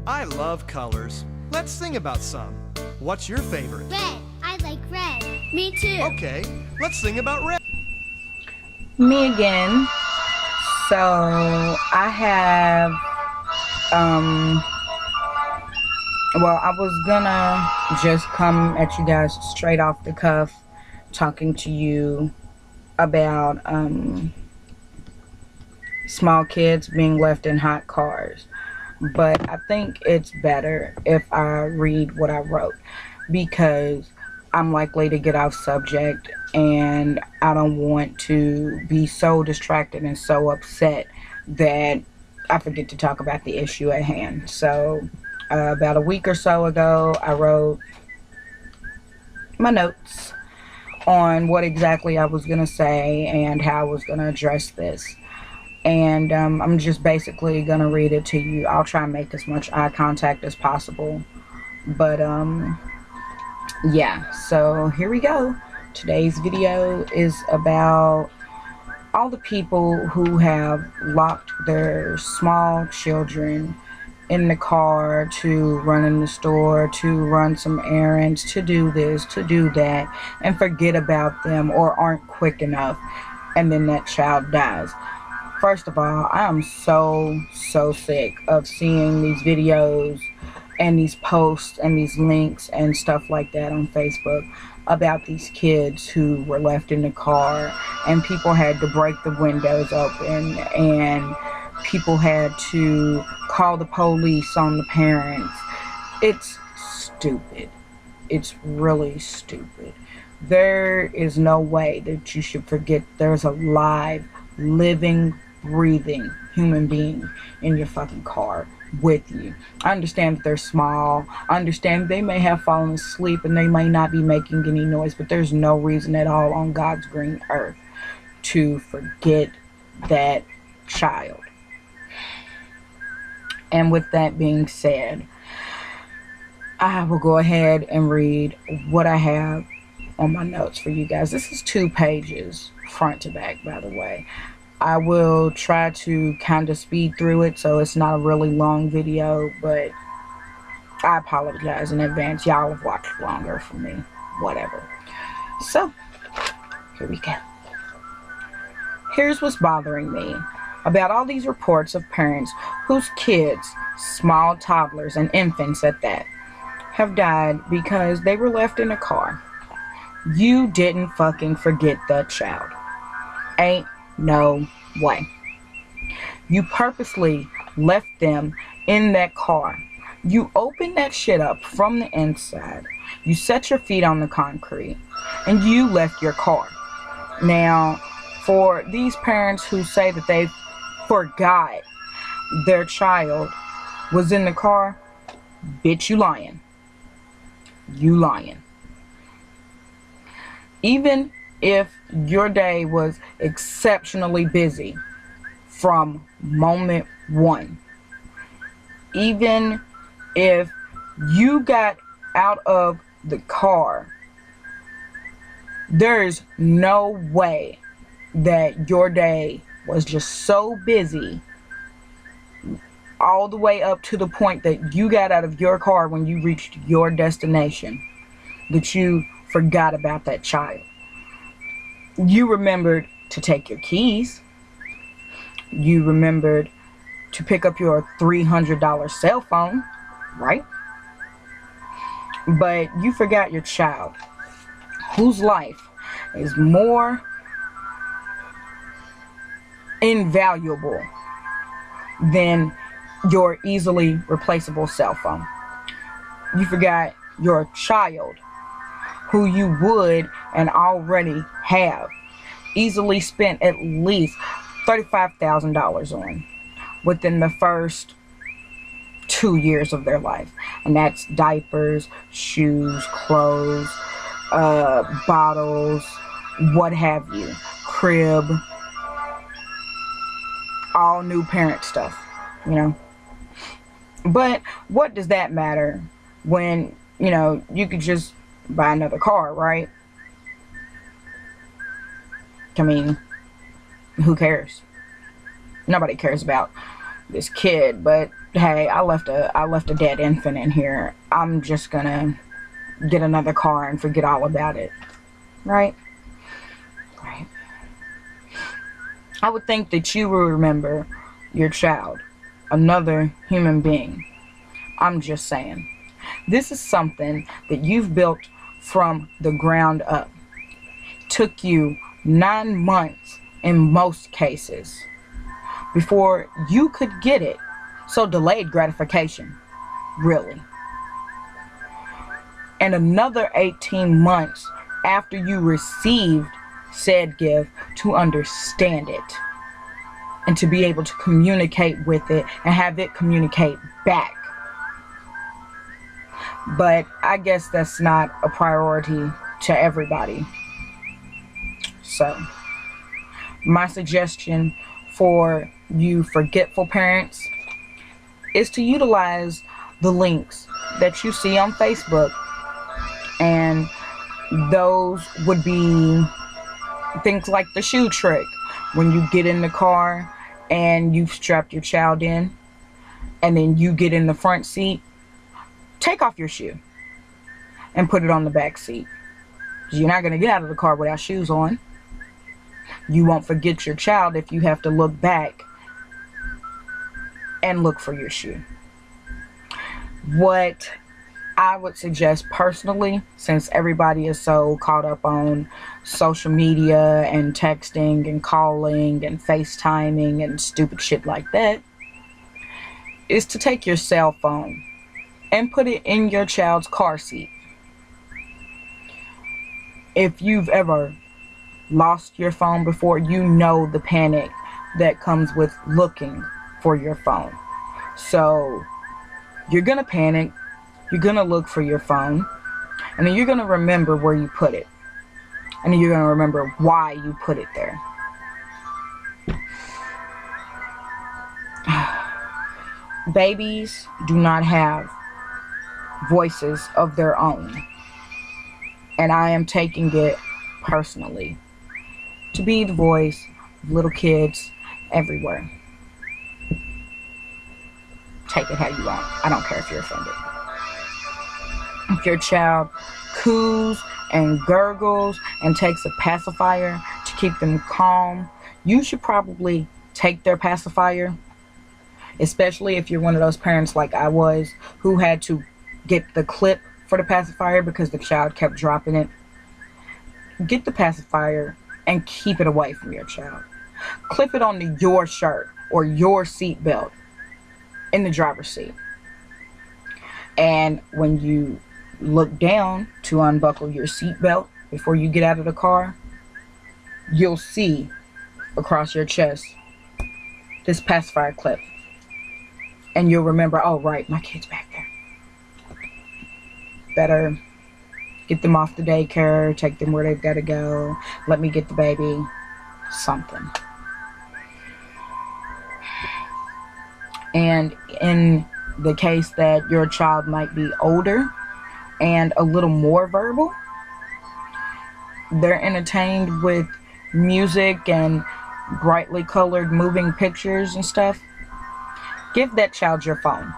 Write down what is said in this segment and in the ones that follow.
I love colors. Let's sing about some. What's your favorite? Red. I like red. Me too. Okay, let's sing about red. Me again. So I have well, I was gonna just come at you guys straight off the cuff, talking to you about small kids being left in hot cars, but I think it's better if I read what I wrote, because I'm likely to get off subject and I don't want to be so distracted and so upset that I forget to talk about the issue at hand. So about a week or so ago, I wrote my notes on what exactly I was going to say and how I was going to address this. And I'm just basically going to read it to you. I'll try and make as much eye contact as possible. But yeah, so here we go. Today's video is about all the people who have locked their small children in the car to run in the store, to run some errands, to do this, to do that, and forget about them or aren't quick enough, and then that child dies. First of all, I am so sick of seeing these videos and these posts and these links and stuff like that on Facebook about these kids who were left in the car, and people had to break the windows open, and people had to call the police on the parents. It's stupid. It's really stupid. There is no way that you should forget there's a live, living, breathing human being in your fucking car with you. I understand that they're small. I understand they may have fallen asleep and they may not be making any noise, but there's no reason at all on God's green earth to forget that child. And with that being said, I will go ahead and read what I have on my notes for you guys. This is 2 pages, front to back, by the way. I will try to kind of speed through it so it's not a really long video, but I apologize in advance. Y'all have watched longer for me. Whatever. So, here we go. Here's what's bothering me about all these reports of parents whose kids, small toddlers and infants at that, have died because they were left in a car. You didn't fucking forget that child. Ain't no way. You purposely left them in that car. You opened that shit up from the inside. You set your feet on the concrete and you left your car. Now, for these parents who say that they forgot their child was in the car, bitch, you lying. You lying. Even if your day was exceptionally busy from moment one, even if you got out of the car, there's no way that your day was just so busy all the way up to the point that you got out of your car when you reached your destination that you forgot about that child. You remembered to take your keys. You remembered to pick up your $300 cell phone, right? But you forgot your child, whose life is more invaluable than your easily replaceable cell phone. You forgot your child, who you would and already have easily spent at least $35,000 on within the first 2 years of their life. And that's diapers, shoes, clothes, bottles, what have you, crib, all new parent stuff, you know. But what does that matter when, you know, you could just buy another car, right? I mean, who cares? Nobody cares about this kid, but hey, I left a dead infant in here. I'm just gonna get another car and forget all about it. Right? Right. I would think that you will remember your child, another human being. I'm just saying. This is something that you've built from the ground up. Took you 9 months in most cases before you could get it. So delayed gratification, really. And another 18 months after you received said gift to understand it and to be able to communicate with it and have it communicate back. But I guess that's not a priority to everybody. So my suggestion for you forgetful parents is to utilize the links that you see on Facebook, and those would be things like the shoe trick. When you get in the car and you've strapped your child in and then you get in the front seat, take off your shoe and put it on the back seat. You're not going to get out of the car without shoes on. You won't forget your child if you have to look back and look for your shoe. What I would suggest personally, since everybody is so caught up on social media and texting and calling and FaceTiming and stupid shit like that, is to take your cell phone and put it in your child's car seat. If you've ever lost your phone before, you know the panic that comes with looking for your phone. So you're gonna panic, you're gonna look for your phone, and then you're gonna remember where you put it, and then you're gonna remember why you put it there. Babies do not have voices of their own, and I am taking it personally to be the voice of little kids everywhere. Take it how you want. I don't care if you're offended. If your child coos and gurgles and takes a pacifier to keep them calm, you should probably take their pacifier, especially if you're one of those parents like I was who had to get the clip for the pacifier because the child kept dropping it. Get the pacifier and keep it away from your child. Clip it onto your shirt or your seat belt in the driver's seat. And when you look down to unbuckle your seat belt before you get out of the car, you'll see across your chest this pacifier clip. And you'll remember, oh right, my kid's back there. Better get them off the daycare, take them where they've got to go, let me get the baby, something. And in the case that your child might be older and a little more verbal, they're entertained with music and brightly colored moving pictures and stuff, give that child your phone.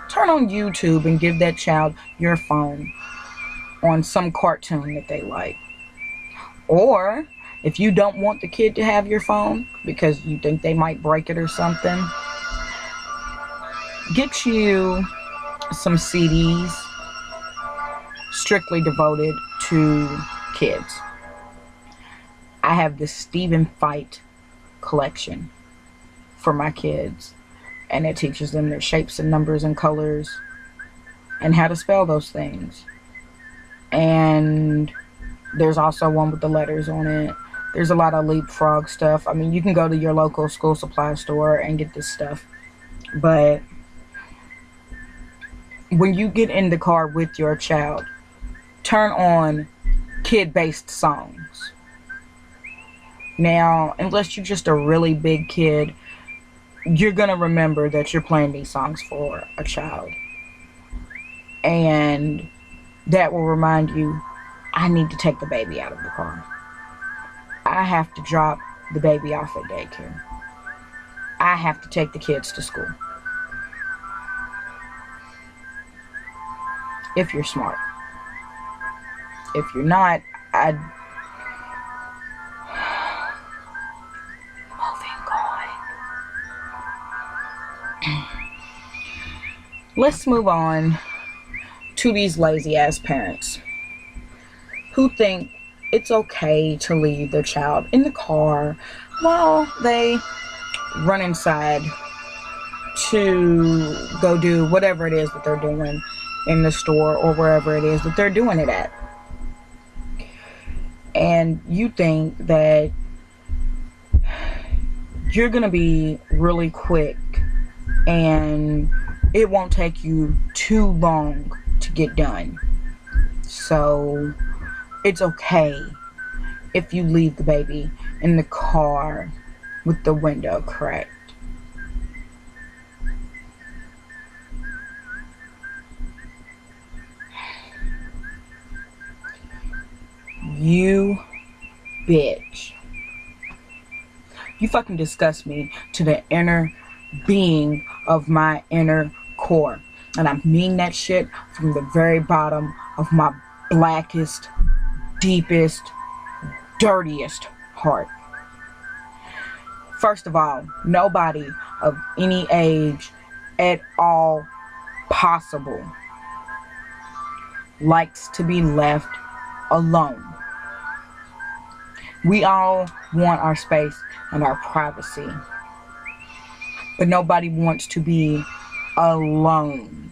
Turn on YouTube and give that child your phone on some cartoon that they like. Or if you don't want the kid to have your phone because you think they might break it or something, get you some CDs strictly devoted to kids. I have the Stephen Fight collection for my kids, and it teaches them their shapes and numbers and colors and how to spell those things. And there's also one with the letters on it. There's a lot of Leapfrog stuff. I mean, you can go to your local school supply store and get this stuff. But when you get in the car with your child, turn on kid-based songs. Now, unless you're just a really big kid, you're going to remember that you're playing these songs for a child. And that will remind you, I need to take the baby out of the car. I have to drop the baby off at daycare. I have to take the kids to school. If you're smart. If you're not, moving on. Let's move on to these lazy ass parents who think it's okay to leave their child in the car while they run inside to go do whatever it is that they're doing in the store or wherever it is that they're doing it at. And you think that you're gonna be really quick and it won't take you too long to get done. So it's okay if you leave the baby in the car with the window cracked. You bitch. You fucking disgust me to the inner being of my inner core. And I mean that shit from the very bottom of my blackest, deepest, dirtiest heart. First of all, nobody of any age at all possible likes to be left alone. We all want our space and our privacy, but nobody wants to be alone.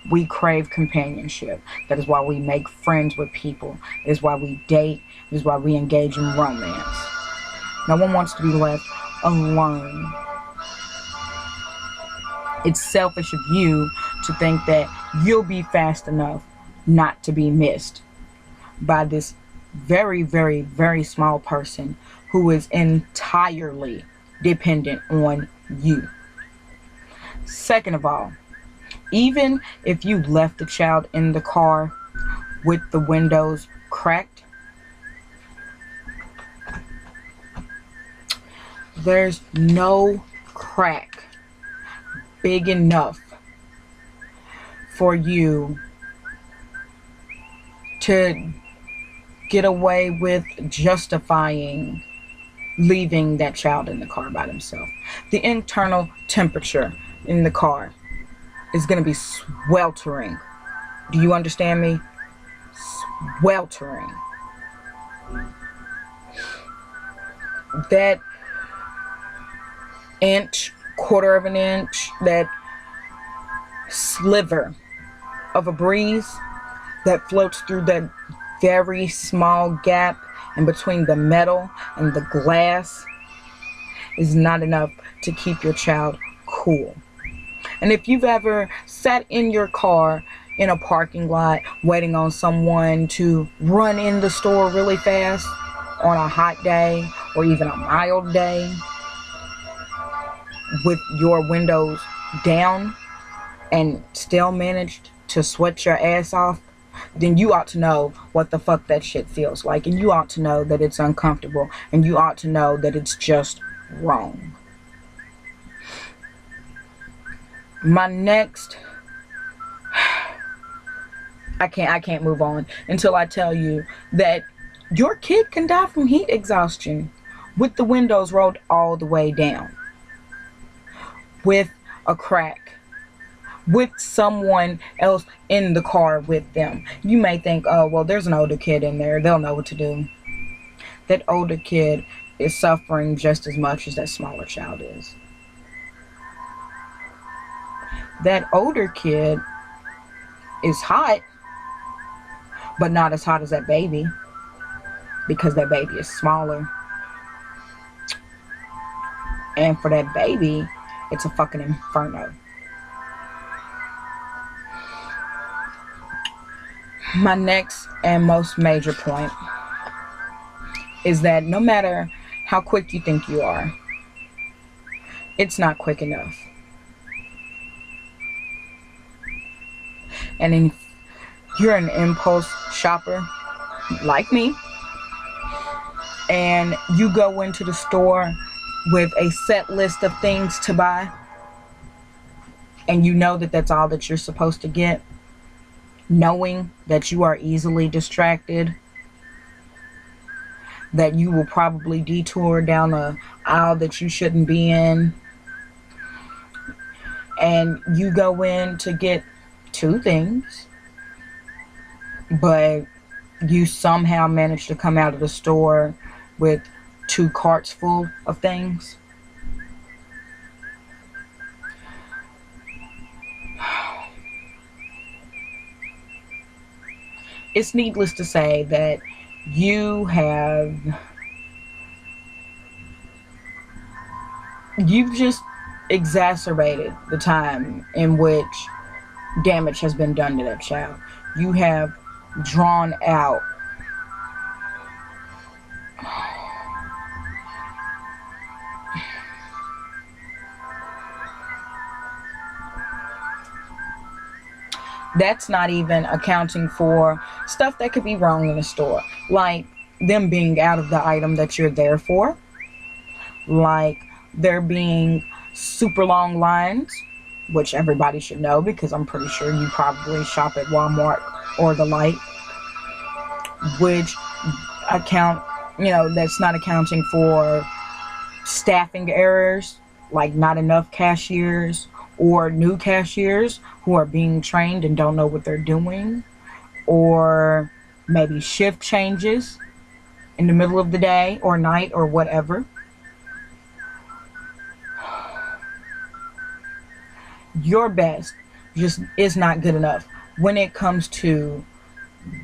We crave companionship. That is why we make friends with people. It is why we date. It is why we engage in romance. No one wants to be left alone. It's selfish of you to think that you'll be fast enough not to be missed by this very, very, very small person who is entirely dependent on you. Second of all, even if you left the child in the car with the windows cracked, there's no crack big enough for you to get away with justifying leaving that child in the car by themselves. The internal temperature in the car is going to be sweltering. Do you understand me? Sweltering. That inch, quarter of an inch, that sliver of a breeze that floats through that very small gap in between the metal and the glass is not enough to keep your child cool. And if you've ever sat in your car in a parking lot waiting on someone to run in the store really fast on a hot day or even a mild day with your windows down and still managed to sweat your ass off, then you ought to know what the fuck that shit feels like, and you ought to know that it's uncomfortable, and you ought to know that it's just wrong. My next, I can't move on until I tell you that your kid can die from heat exhaustion with the windows rolled all the way down, with a crack, with someone else in the car with them. You may think, oh, well, there's an older kid in there, they'll know what to do. That older kid is suffering just as much as that smaller child is. That older kid is hot, but not as hot as that baby, because that baby is smaller. And for that baby, it's a fucking inferno. My next and most major point is that no matter how quick you think you are, it's not quick enough. And if you're an impulse shopper like me, and you go into the store with a set list of things to buy, and you know that that's all that you're supposed to get, knowing that you are easily distracted, that you will probably detour down a aisle that you shouldn't be in, and you go in to get 2 things, but you somehow manage to come out of the store with 2 carts full of things. It's needless to say that you've just exacerbated the time in which damage has been done to that child. You have drawn out that's not even accounting for stuff that could be wrong in the store, like them being out of the item that you're there for, like there being super long lines, which everybody should know because I'm pretty sure you probably shop at Walmart or the like, which that's not accounting for staffing errors, like not enough cashiers or new cashiers who are being trained and don't know what they're doing, or maybe shift changes in the middle of the day or night or whatever. Your best just is not good enough when it comes to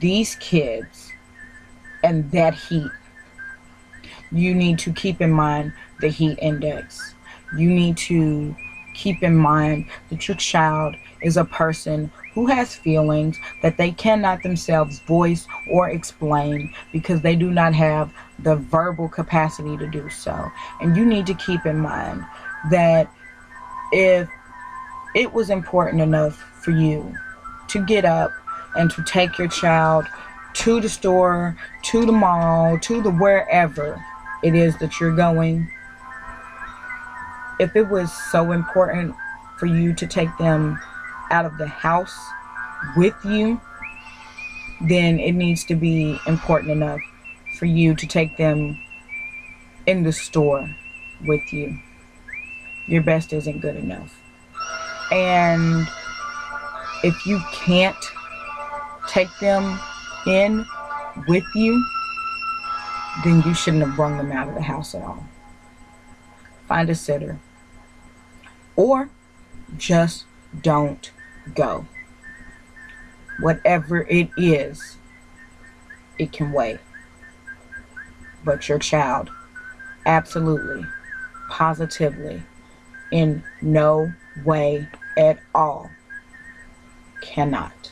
these kids and that heat. You need to keep in mind the heat index. You need to keep in mind that your child is a person who has feelings that they cannot themselves voice or explain because they do not have the verbal capacity to do so. And you need to keep in mind that if it was important enough for you to get up and to take your child to the store, to the mall, to the wherever it is that you're going, if it was so important for you to take them out of the house with you, then it needs to be important enough for you to take them in the store with you. Your best isn't good enough. And if you can't take them in with you, then you shouldn't have brought them out of the house at all. Find a sitter. Or just don't go. Whatever it is, it can wait. But your child, absolutely, positively, in no way at all, cannot.